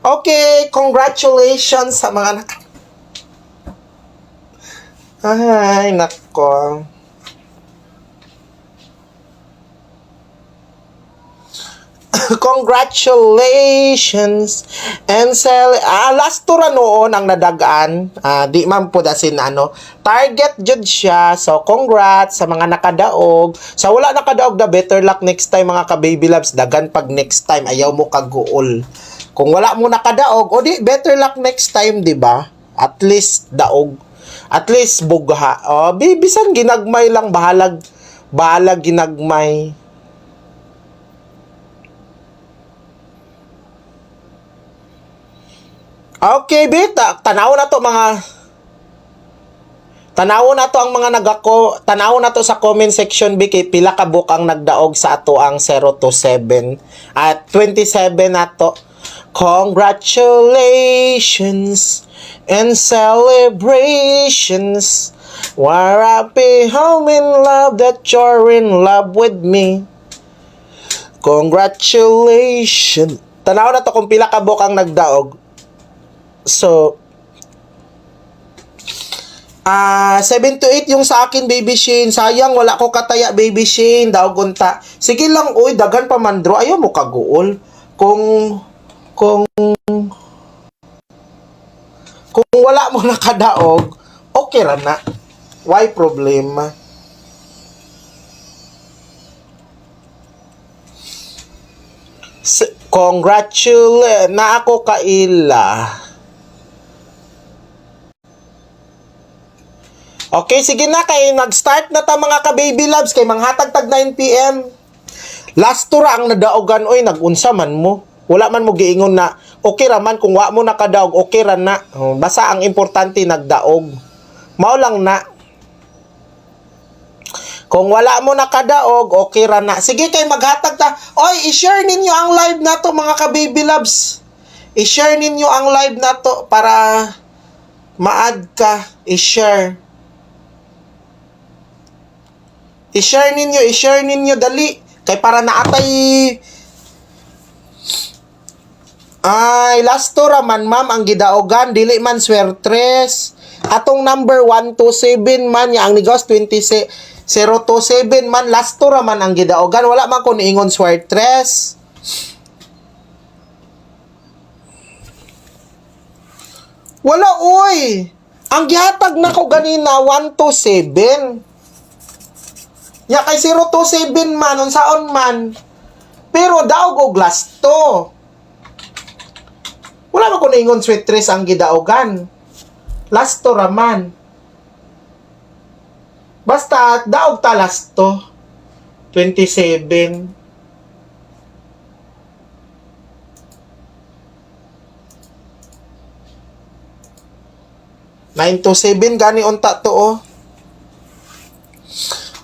Okay, congratulations sa mga anak. Ay, nako. Congratulations and last tura noon ang nadagaan, di man po dasin target jud siya. So congrats sa mga nakadaog. Sa wala nakadaog, the better luck next time mga ka-baby loves. Dagan pag next time ayaw mo kaguol. Kung wala mo nakadaog, o di better luck next time, di ba? At least daog, at least bugha. O bisan ginagmay lang, bahalag ginagmay. Okay, beta. Tanaw na to ang mga tanaw na to sa comment section, kay pila ka book ang nagdaog sa ato ang 0 to 7 at 27 na to. Congratulations and celebrations. We're happy home in love that you're in love with me. Congratulations. Tanaw na to kung pila ka book ang nagdaog. So, 7 to 8 yung sa akin, Baby Shane. Sayang, wala ko kataya, Baby Shane. Daog unta. Sige lang, uy, dagan pa mandro. Ayaw mo kaguol. Kung wala mo nakadaog, okay ra na. Why problema? Congratulate na ako kaila. Okay, sige na kay nag-start na ta mga ka-baby loves kay manghatag tag 9 PM. Last tura ang nadaogan, oy, nagunsa man mo. Wala man mo giingon na okay ra man kung wa mo nakadaog, okay ra na. Basta ang importante nagdaog. Mao lang na. Kung wala mo nakadaog, okay ra na. Sige kay maghatag ta. Oy, i-share ninyo ang live na to mga ka-baby loves. I-share ninyo ang live na to para ma-add ka. I-share. I-share ninyo, dali. Kay para naatay. Ay, last to raman, ma'am, ang gidaogan, dili man swertres. Atong number 127 man, ang negos 027 man, last to raman ang gidaogan. Wala man ko niingon swertres. Wala, oy. Ang gihatag na ko ganina, 127. Ya kay 027 man, unsaon man. Pero daog og last to. Wala man ko niingon sweatres ang gidaogan. Last to raman. Basta daog ta last to. 27. Nine to 7 gani unta to oh.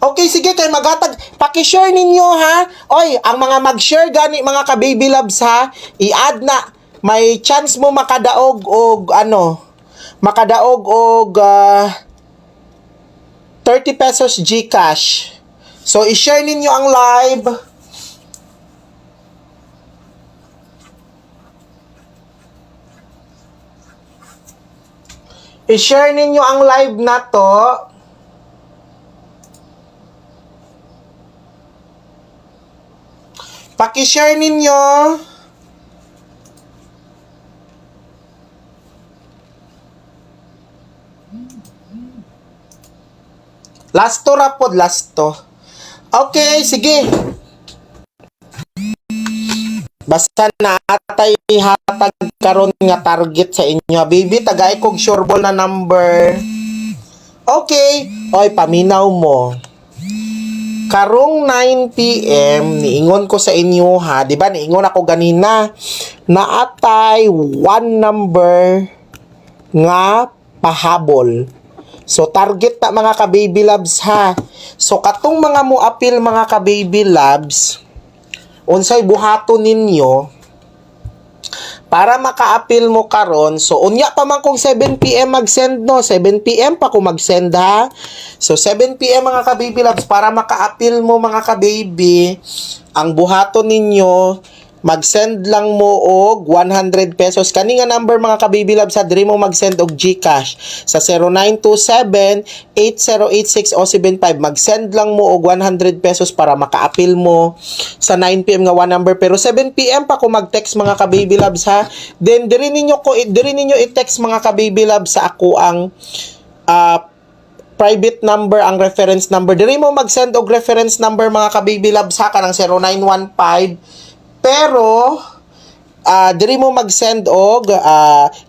Okay, sige kay maghatag. Paki-share ninyo ha. Oy, ang mga mag-share gani mga ka-baby loves ha. I-add na. May chance mo makadaog og makadaog og 30 pesos GCash. So i-share ninyo ang live. I-share ninyo ang live na to. Paki-share ninyo. Last to rapod, last to. Okay, sige. Basta na atay hatag karon nga target sa inyo. Baby, tagay kog sureball na number. Okay. Oy, paminaw mo. Karong 9 PM, niingon ko sa inyo ha, di ba niingon ako ganina, naatay one number nga pahabol. So target na mga ka-baby loves ha. So katong mga mo appeal mga ka-baby loves, unsay buhaton ninyo para maka-appeal mo karon. So unya pa man kung 7 PM mag-send no, 7 PM pa ko mag-send ha. So 7 PM mga ka-baby loves para maka-appeal mo mga ka-baby. Ang buhaton ninyo mag-send lang mo og 100 pesos. Kani nga number mga kababy loves sa diri mo mag-send og GCash sa 0927-8086-075. Mag-send lang mo og 100 pesos para maka-appeal mo sa 9 PM nga one number. Pero 7 PM pa ko mag-text mga kababy loves ha. Then diri ninyo i-text mga kababy loves sa ako ang private number, ang reference number. Diri mo mag-send og reference number mga kababy loves ha kanang 0915. Pero diri mo mag-send og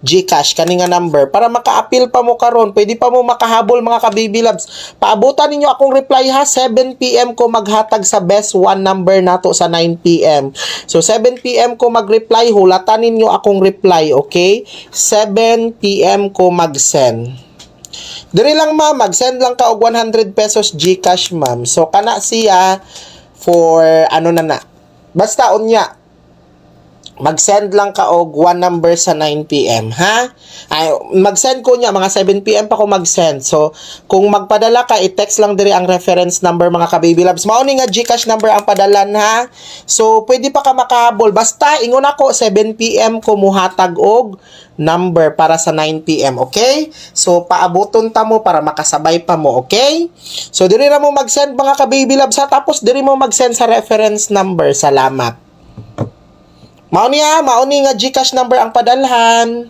GCash kani nga number para maka-appeal pa mo karon. Pwede pa mo makahabol mga kababy loves. Paabutan ninyo akong reply ha. 7 PM ko maghatag sa best one number nato sa 9 PM. So 7 PM ko mag-reply, hulatan ninyo akong reply, okay? 7 PM ko mag-send. Diri lang ma'am, mag-send lang ka og 100 pesos GCash ma'am. So kana siya for ano na. Basta unya, mag-send lang ka og one number sa 9 PM, ha? Ay, mag-send ko niya, mga 7 PM pa ko mag-send. So, kung magpadala ka, i-text lang diri ang reference number mga ka-baby loves. Mauni nga GCash number ang padalan, ha? So, pwede pa ka makahabol. Basta, ingon ako, 7 PM ko muhatag og number para sa 9 PM, okay? So, paabuton ta mo para makasabay pa mo, okay? So, diri na mo mag-send mga ka-baby loves, ha? Tapos, diri mo mag-send sa reference number. Salamat. Mauni nga GCash number ang padalhan.